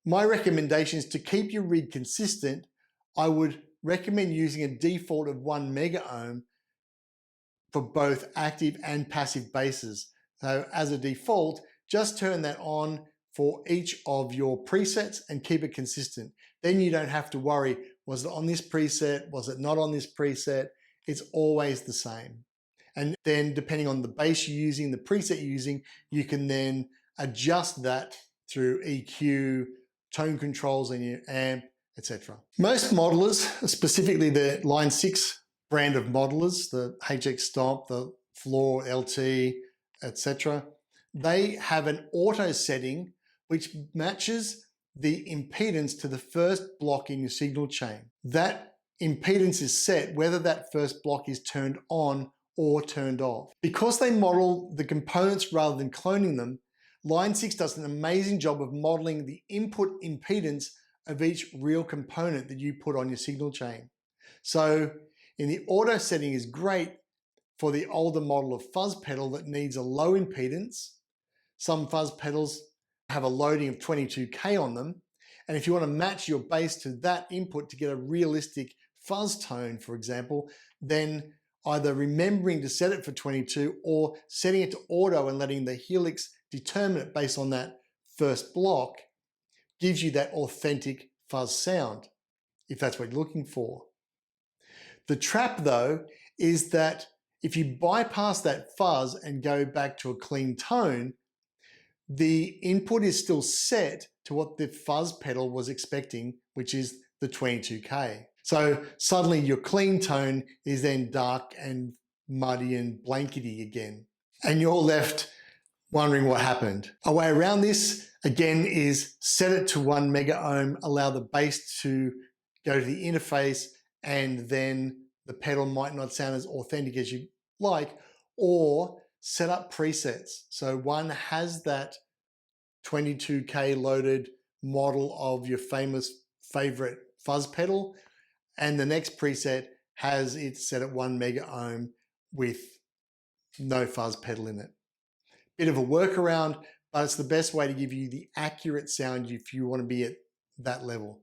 My recommendation is to keep your rig consistent. I would recommend using a default of 1 mega ohm for both active and passive basses. So as a default, just turn that on for each of your presets and keep it consistent. Then you don't have to worry, was it on this preset? Was it not on this preset? It's always the same. And then depending on the bass you're using, the preset you're using, you can then adjust that through EQ, tone controls on your amp, etc. Most modelers, specifically the Line 6 brand of modelers, the HX Stomp, the Floor LT, etc., they have an auto setting which matches the impedance to the first block in your signal chain. That impedance is set whether that first block is turned on or turned off. Because they model the components rather than cloning them, Line 6 does an amazing job of modeling the input impedance of each real component that you put on your signal chain. So in the auto setting is great for the older model of fuzz pedal that needs a low impedance. Some fuzz pedals have a loading of 22K on them. And if you want to match your bass to that input to get a realistic fuzz tone, for example, then either remembering to set it for 22 or setting it to auto and letting the Helix determine it based on that first block gives you that authentic fuzz sound, if that's what you're looking for. The trap though is that if you bypass that fuzz and go back to a clean tone, the input is still set to what the fuzz pedal was expecting, which is the 22K. So suddenly your clean tone is then dark and muddy and blankety again. And you're left wondering what happened. A way around this, again, is set it to 1 mega ohm, allow the bass to go to the interface, and then the pedal might not sound as authentic as you like, or set up presets. So one has that 22K loaded model of your favorite fuzz pedal, and the next preset has it set at 1 mega ohm with no fuzz pedal in it. Bit of a workaround, but it's the best way to give you the accurate sound if you want to be at that level.